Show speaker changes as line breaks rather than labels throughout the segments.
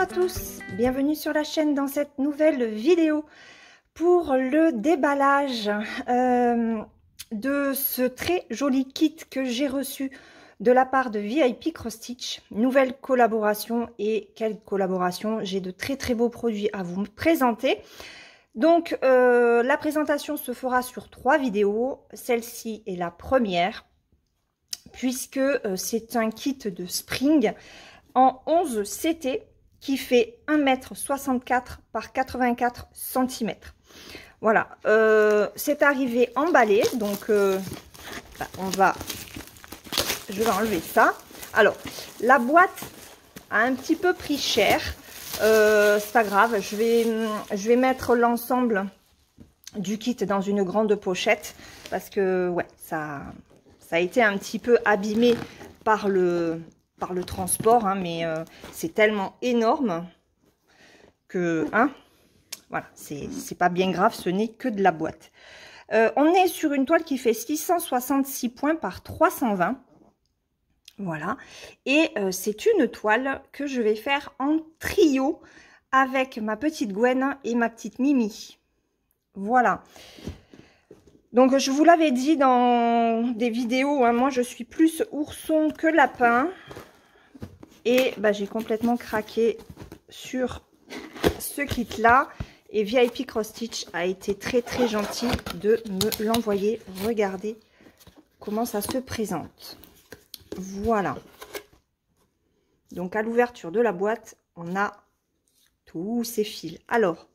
tous, bienvenue sur la chaîne dans cette nouvelle vidéo pour le déballage de ce très joli kit que j'ai reçu de la part de VIP Cross Stitch. Nouvelle collaboration, et quelle collaboration! J'ai de très beaux produits à vous présenter. Donc la présentation se fera sur 3 vidéos, celle-ci est la première puisque c'est un kit de Spring en 11 CT qui fait 1,64 m par 84 cm. Voilà, c'est arrivé emballé, donc je vais enlever ça. Alors, la boîte a un petit peu pris cher, c'est pas grave, je vais mettre l'ensemble du kit dans une grande pochette parce que ouais, ça a été un petit peu abîmé par le transport, hein, mais c'est tellement énorme que voilà, c'est pas bien grave, ce n'est que de la boîte. On est sur une toile qui fait 666 points par 320. Voilà, et c'est une toile que je vais faire en trio avec ma petite Gwen et ma petite Mimi. Voilà. Donc je vous l'avais dit dans des vidéos, hein, moi je suis plus ourson que lapin. Et bah, j'ai complètement craqué sur ce kit là. Et VIP Cross Stitch a été très gentil de me l'envoyer. Regardez comment ça se présente. Voilà. Donc à l'ouverture de la boîte, on a tous ces fils. Alors,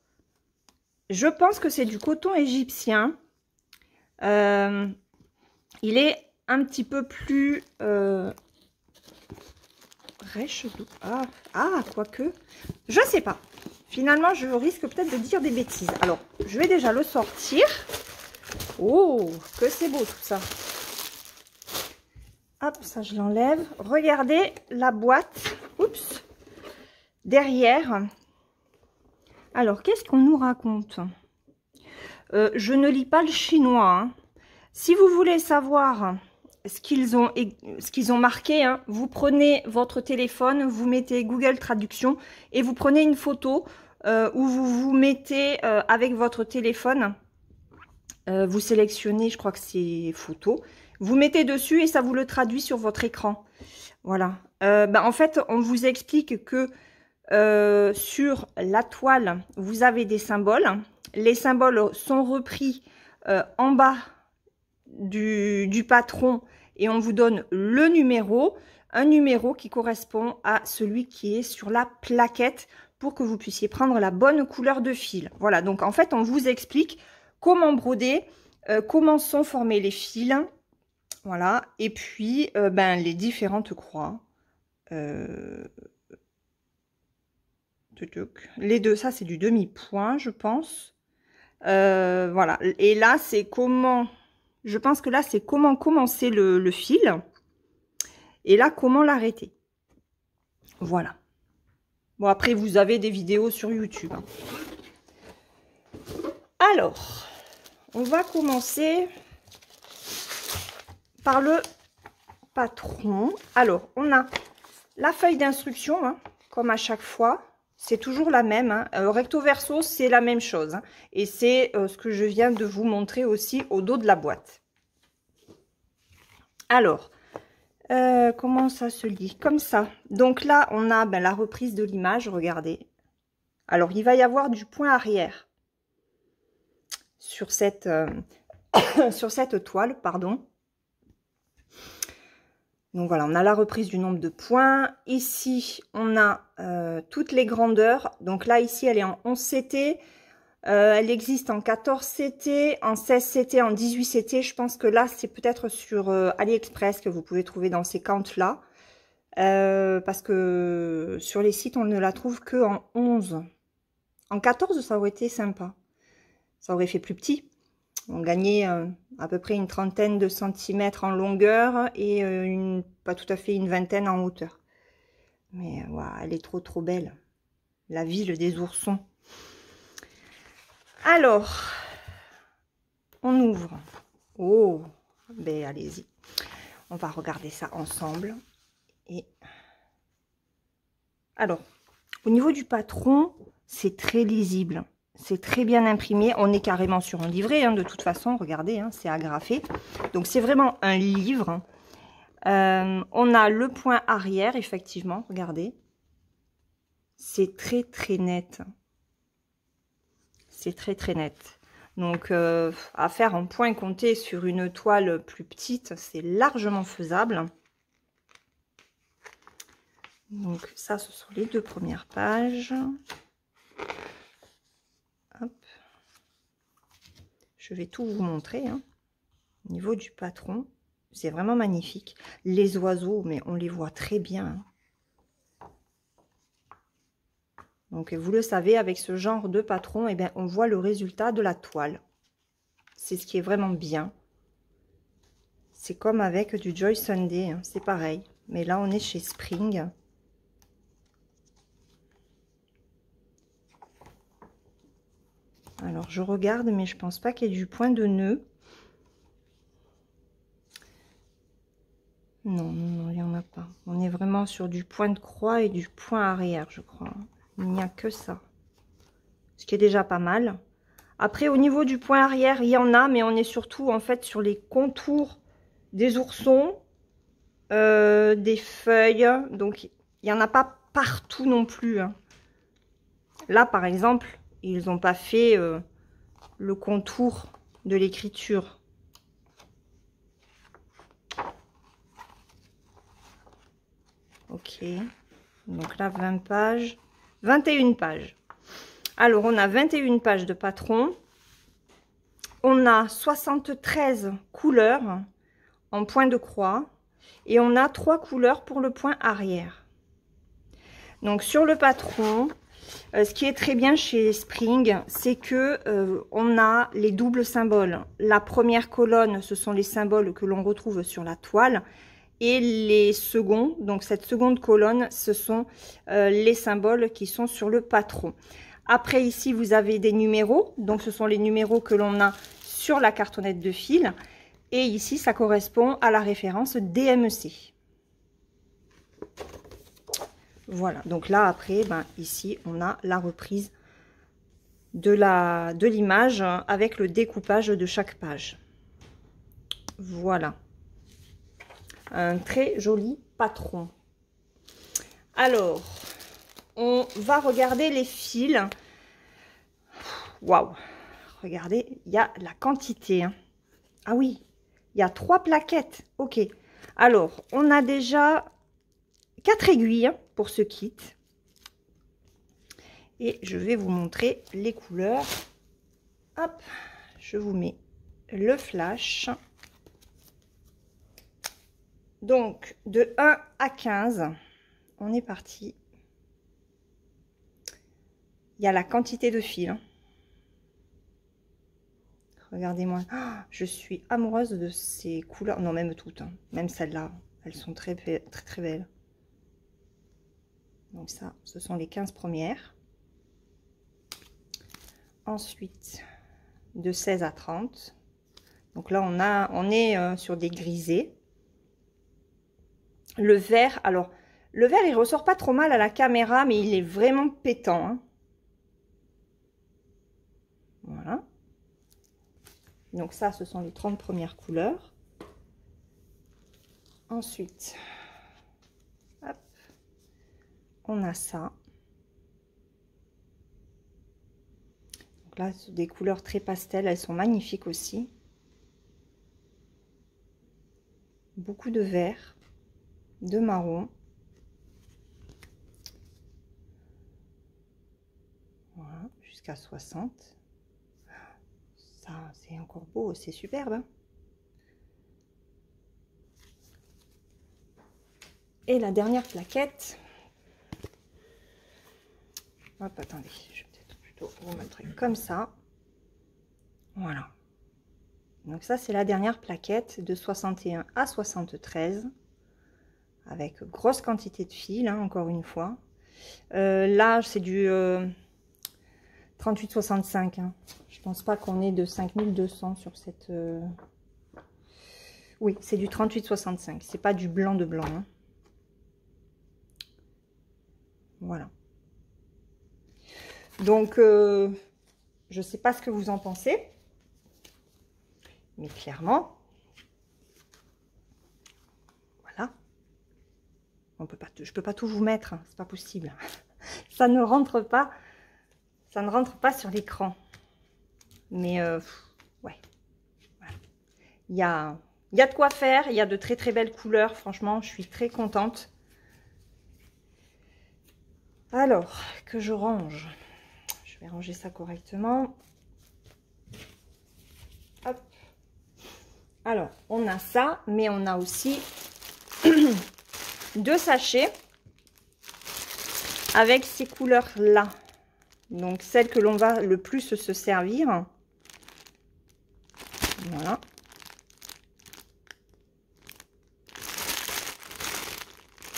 je pense que c'est du coton égyptien. Il est un petit peu plus rêche. Quoique, je sais pas. Finalement, je risque peut-être de dire des bêtises. Alors, je vais déjà le sortir. Oh, que c'est beau tout ça. Hop, ça je l'enlève. Regardez la boîte. Oups. Derrière. Alors, qu'est-ce qu'on nous raconte? Je ne lis pas le chinois. Hein. Si vous voulez savoir ce qu'ils ont marqué, hein, vous prenez votre téléphone, vous mettez Google Traduction et vous prenez une photo où vous vous mettez avec votre téléphone. Vous sélectionnez, je crois que c'est photo. Vous mettez dessus et ça vous le traduit sur votre écran. Voilà. En fait, on vous explique que sur la toile, vous avez des symboles. Les symboles sont repris en bas du patron et on vous donne le numéro, un numéro qui correspond à celui qui est sur la plaquette pour que vous puissiez prendre la bonne couleur de fil. Voilà, donc en fait, on vous explique comment broder, comment sont formés les fils. Voilà, et puis les différentes croix. Les deux, ça c'est du demi-point, je pense. Voilà, et là c'est comment, je pense que là c'est comment commencer le fil. Et là, comment l'arrêter. Voilà. Bon, après, vous avez des vidéos sur YouTube. Hein. Alors, on va commencer par le patron. Alors, on a la feuille d'instruction, hein, comme à chaque fois. C'est toujours la même. Hein. Recto verso, c'est la même chose. Hein. Et c'est ce que je viens de vous montrer aussi au dos de la boîte. Alors, comment ça se lit? Comme ça. Donc là, on a la reprise de l'image, regardez. Alors, il va y avoir du point arrière sur cette, sur cette toile, pardon. Donc voilà, on a la reprise du nombre de points. Ici, on a toutes les grandeurs. Donc là, ici, elle est en 11 CT. Elle existe en 14 CT, en 16 CT, en 18 CT. Je pense que là, c'est peut-être sur AliExpress que vous pouvez trouver dans ces comptes-là. Parce que sur les sites, on ne la trouve que en 11. En 14, ça aurait été sympa. Ça aurait fait plus petit. On gagnait à peu près une trentaine de centimètres en longueur et pas tout à fait une vingtaine en hauteur. Mais wow, elle est trop belle. La ville des oursons. Alors, on ouvre. Oh, ben allez-y. On va regarder ça ensemble. Et alors, Au niveau du patron, c'est très lisible. C'est très bien imprimé. On est carrément sur un livret, hein, de toute façon. Regardez, hein, c'est agrafé. Donc, c'est vraiment un livre. On a le point arrière, effectivement. Regardez. C'est très, très net. C'est très, très net. Donc, à faire en point compté sur une toile plus petite, c'est largement faisable. Donc, ça, ce sont les 2 premières pages. Hop. Je vais tout vous montrer. Hein. Au niveau du patron, c'est vraiment magnifique. Les oiseaux, mais on les voit très bien. Donc, vous le savez, avec ce genre de patron, eh bien, on voit le résultat de la toile. C'est ce qui est vraiment bien. C'est comme avec du Joy Sunday, hein, c'est pareil. Mais là, on est chez Spring. Alors, je regarde, mais je pense pas qu'il y ait du point de nœud. Non, non, il n'y en a pas. On est vraiment sur du point de croix et du point arrière, je crois. Il n'y a que ça. Ce qui est déjà pas mal. Après, au niveau du point arrière, il y en a, mais on est surtout, en fait, sur les contours des oursons, des feuilles. Donc, il n'y en a pas partout non plus. Hein. Là, par exemple, ils n'ont pas fait le contour de l'écriture. Ok. Donc là, 20 pages. 21 pages. Alors, on a 21 pages de patron. On a 73 couleurs en point de croix. Et on a 3 couleurs pour le point arrière. Donc, sur le patron... ce qui est très bien chez Spring, c'est que on a les doubles symboles. La première colonne, ce sont les symboles que l'on retrouve sur la toile. Et les seconds, donc cette seconde colonne, ce sont les symboles qui sont sur le patron. Après, ici, vous avez des numéros. Donc, ce sont les numéros que l'on a sur la cartonnette de fil. Et ici, ça correspond à la référence DMC. Voilà, donc là après, ben, ici on a la reprise de l'image avec le découpage de chaque page. Voilà, un très joli patron. Alors, on va regarder les fils. Waouh, regardez, il y a la quantité. Hein. Ah oui, il y a 3 plaquettes. Ok, alors on a déjà 4 aiguilles pour ce kit. Et je vais vous montrer les couleurs. Hop, je vous mets le flash. Donc, de 1 à 15, on est parti. Il y a la quantité de fils. Hein. Regardez-moi. Oh, je suis amoureuse de ces couleurs. Non, même toutes. Hein. Même celles-là. Elles sont très, très, très belles. Donc ça, ce sont les 15 premières. Ensuite, de 16 à 30. Donc là, on est sur des grisés. Le vert, alors, le vert, il ressort pas trop mal à la caméra, mais il est vraiment pétant. Hein. Voilà. Donc ça, ce sont les 30 premières couleurs. Ensuite, hop, on a ça. Donc là, des couleurs très pastel, elles sont magnifiques aussi. Beaucoup de vert, de marron. Voilà, jusqu'à 60. Ça, c'est encore beau, c'est superbe. Hein. Et la dernière plaquette. Hop, attendez, je vais peut-être plutôt vous montrer comme ça. Voilà. Donc ça, c'est la dernière plaquette de 61 à 73. Avec grosse quantité de fil, hein, encore une fois. Là, c'est du 38,65. Hein. Je pense pas qu'on ait de 5200 sur cette... Oui, c'est du 38,65. C'est pas du blanc de blanc. Hein. Voilà. Donc, je ne sais pas ce que vous en pensez. Mais clairement, voilà. On peut pas, je ne peux pas tout vous mettre, hein, c'est pas possible. Ça ne rentre pas sur l'écran. Mais ouais, voilà. Il y a de quoi faire, il y a de très très belles couleurs, franchement, je suis très contente. Alors, que je range, je vais ranger ça correctement. Hop. Alors, on a ça, mais on a aussi 2 sachets avec ces couleurs-là. Donc, celles que l'on va le plus se servir. Voilà.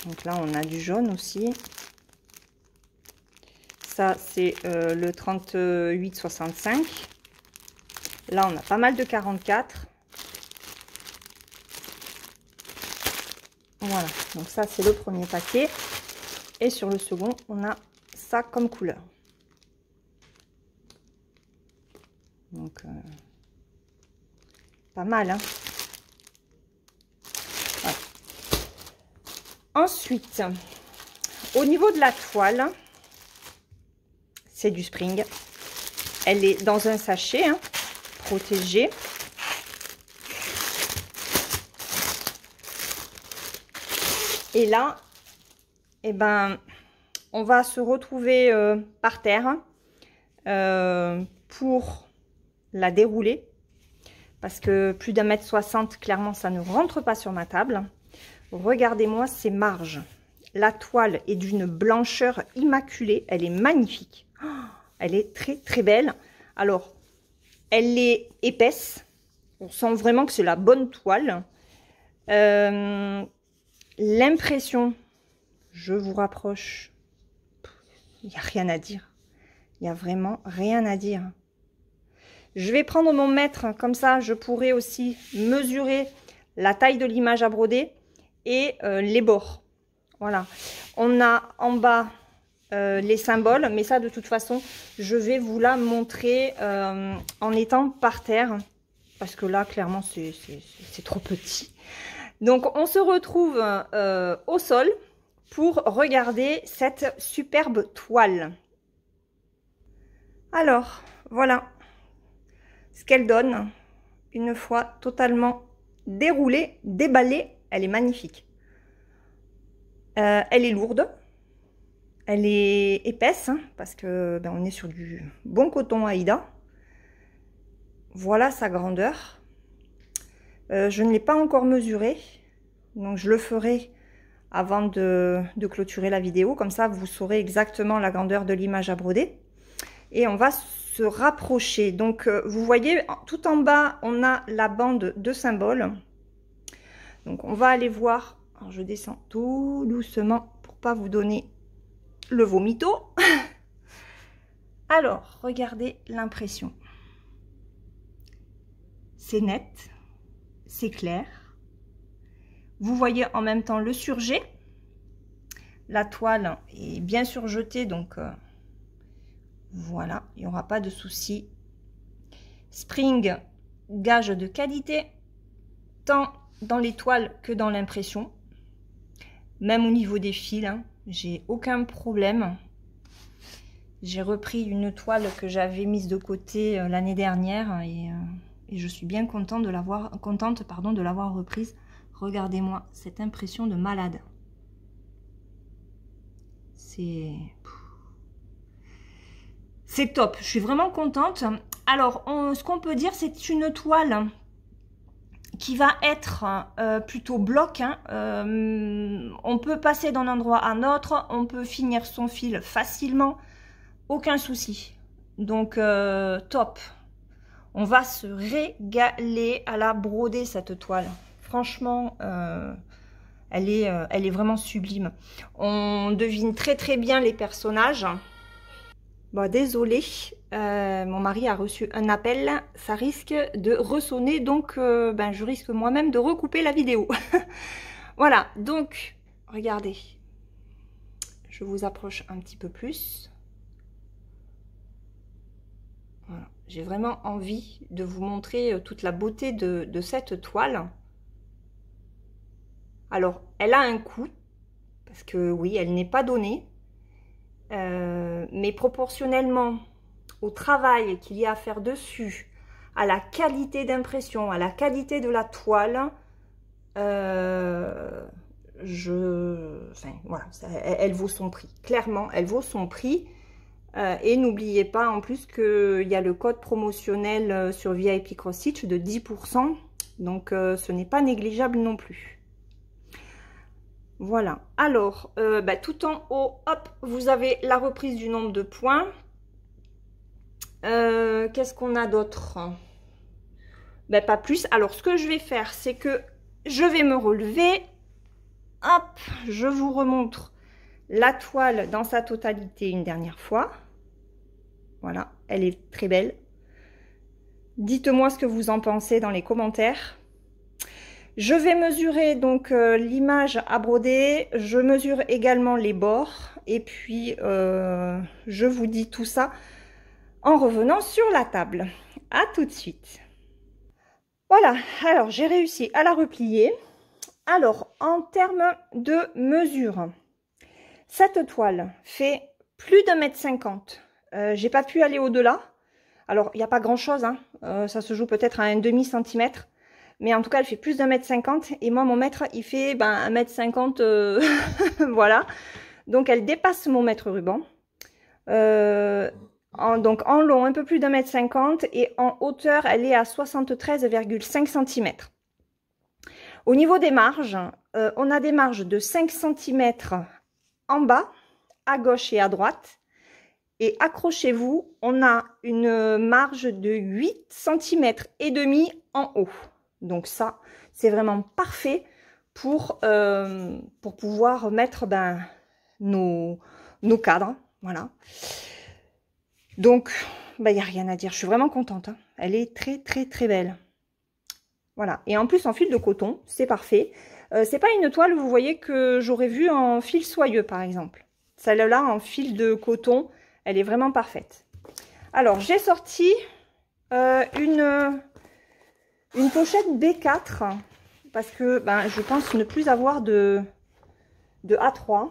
Donc là, on a du jaune aussi. Ça, c'est le 38,65. Là, on a pas mal de 44. Voilà, donc ça, c'est le premier paquet. Et sur le second, on a ça comme couleur. Donc, pas mal, hein. Voilà. Ensuite, au niveau de la toile, c'est du Spring. Elle est dans un sachet, hein, protégé. Et là, eh ben, on va se retrouver par terre pour la dérouler. Parce que plus d'1,60 m, clairement, ça ne rentre pas sur ma table. Regardez-moi ces marges. La toile est d'une blancheur immaculée. Elle est magnifique. Oh, elle est très, très belle. Alors, elle est épaisse. On sent vraiment que c'est la bonne toile. L'impression, je vous rapproche, il n'y a rien à dire. Il n'y a vraiment rien à dire. Je vais prendre mon mètre, comme ça je pourrai aussi mesurer la taille de l'image à broder et les bords. Voilà. On a en bas les symboles, mais ça de toute façon, je vais vous la montrer en étant par terre. Parce que là, clairement, c'est trop petit. Donc, on se retrouve au sol pour regarder cette superbe toile. Alors, voilà ce qu'elle donne une fois totalement déroulée, déballée. Elle est magnifique. Elle est lourde. Elle est épaisse, hein, parce que on est sur du bon coton Aïda. Voilà sa grandeur. Je ne l'ai pas encore mesurée, donc je le ferai avant de clôturer la vidéo. Comme ça, vous saurez exactement la grandeur de l'image à broder. Et on va se rapprocher. Donc, vous voyez, tout en bas, on a la bande de symboles. Donc, on va aller voir. Alors, je descends tout doucement pour pas vous donner le vomito. Alors, regardez l'impression. C'est net, c'est clair. Vous voyez en même temps le surjet. La toile est bien surjetée, donc voilà, il n'y aura pas de souci. Spring, gage de qualité, tant dans les toiles que dans l'impression. Même au niveau des fils, hein, j'ai aucun problème. J'ai repris une toile que j'avais mise de côté l'année dernière et je suis bien contente de l'avoir reprise. Regardez-moi cette impression de malade. C'est top, je suis vraiment contente. Alors, ce qu'on peut dire, c'est une toile qui va être plutôt bloc. Hein. On peut passer d'un endroit à un autre, on peut finir son fil facilement, aucun souci. Donc, top. On va se régaler à la broder, cette toile. Franchement, elle est vraiment sublime. On devine très très bien les personnages. Bon, désolée, mon mari a reçu un appel. Ça risque de ressonner, donc je risque moi-même de recouper la vidéo. Voilà, donc, regardez. Je vous approche un petit peu plus. Voilà. J'ai vraiment envie de vous montrer toute la beauté de cette toile. Alors, elle a un coût, parce que oui, elle n'est pas donnée, mais proportionnellement au travail qu'il y a à faire dessus, à la qualité d'impression, à la qualité de la toile, enfin, voilà, elle vaut son prix. Clairement, elle vaut son prix. Et n'oubliez pas en plus qu'il y a le code promotionnel sur VIP Cross Stitch de 10%. Donc, ce n'est pas négligeable non plus. Voilà. Alors, tout en haut, hop, vous avez la reprise du nombre de points. Qu'est-ce qu'on a d'autre? Pas plus. Alors, ce que je vais faire, c'est que je vais me relever. Hop, je vous remontre la toile dans sa totalité une dernière fois. Voilà, elle est très belle. Dites-moi ce que vous en pensez dans les commentaires. Je vais mesurer donc l'image à broder. Je mesure également les bords. Et puis, je vous dis tout ça en revenant sur la table. À tout de suite. Voilà, alors j'ai réussi à la replier. Alors, en termes de mesure, cette toile fait plus d'1,50 m. J'ai pas pu aller au-delà. Alors, il n'y a pas grand-chose, hein. Ça se joue peut-être à un demi-centimètre. Mais en tout cas, elle fait plus d'1,50 m. Et moi, mon mètre, il fait 1,50 m. Voilà. Donc, elle dépasse mon mètre ruban. Donc, en long, un peu plus d'1,50 m. Et en hauteur, elle est à 73,5 cm. Au niveau des marges, on a des marges de 5 cm en bas, à gauche et à droite. Et accrochez-vous, on a une marge de 8 cm et demi en haut. Donc ça, c'est vraiment parfait pour pouvoir mettre nos cadres. Voilà. Donc, il n'y a rien à dire. Je suis vraiment contente, hein. Elle est très, très, très belle. Voilà. Et en plus, en fil de coton, c'est parfait. C'est pas une toile, vous voyez, que j'aurais vue en fil soyeux, par exemple. Celle-là, en fil de coton, elle est vraiment parfaite. Alors, j'ai sorti une pochette B4 parce que je pense ne plus avoir de A3.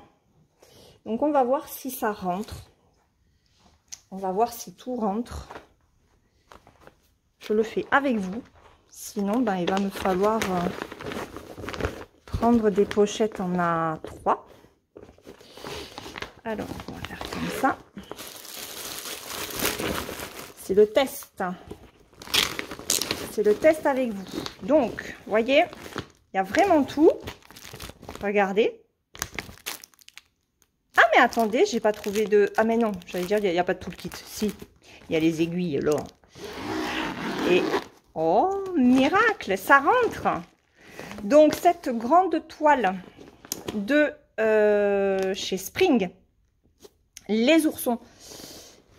Donc, on va voir si ça rentre. On va voir si tout rentre. Je le fais avec vous. Sinon, il va me falloir prendre des pochettes en A3. Alors, on va faire comme ça. C'est le test. C'est le test avec vous. Donc, vous voyez, il y a vraiment tout. Regardez. Ah, mais attendez, j'ai pas trouvé de... Ah, mais non, j'allais dire, il n'y a pas de tout le kit. Si, il y a les aiguilles, là. Et, oh, miracle, ça rentre. Donc, cette grande toile de chez Spring, les oursons,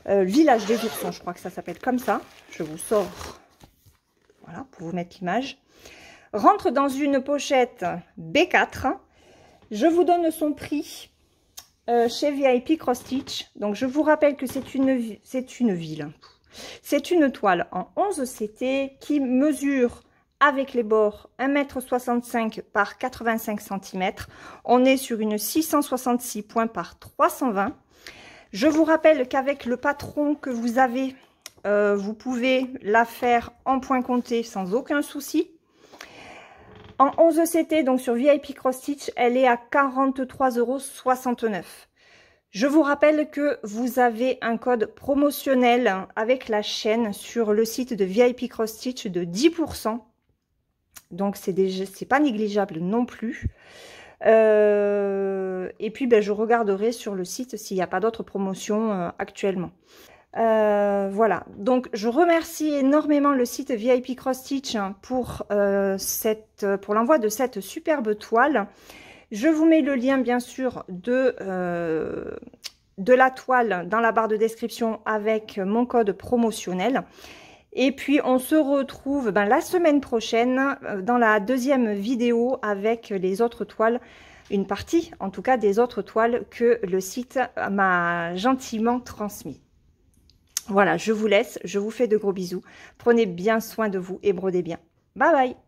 village des oursons, je crois que ça s'appelle comme ça. Je vous sors, voilà, pour vous mettre l'image. Rentre dans une pochette B4. Je vous donne son prix chez VIP Cross Stitch. Donc, je vous rappelle que c'est une ville. C'est une toile en 11 CT qui mesure avec les bords 1,65 m par 85 cm. On est sur une 666 points par 320. Je vous rappelle qu'avec le patron que vous avez, vous pouvez la faire en point compté sans aucun souci. En 11 CT, donc sur VIP Cross Stitch, elle est à 43,69 €. Je vous rappelle que vous avez un code promotionnel avec la chaîne sur le site de VIP Cross Stitch de 10%. Donc, c'est pas négligeable non plus. Et puis, je regarderai sur le site s'il n'y a pas d'autres promotions actuellement. Voilà. Donc, je remercie énormément le site VIP Cross Stitch pour l'envoi de cette superbe toile. Je vous mets le lien, bien sûr, de la toile dans la barre de description avec mon code promotionnel. Et puis, on se retrouve la semaine prochaine dans la deuxième vidéo avec les autres toiles, une partie, en tout cas, des autres toiles que le site m'a gentiment transmis. Voilà, je vous laisse, je vous fais de gros bisous. Prenez bien soin de vous et brodez bien. Bye bye!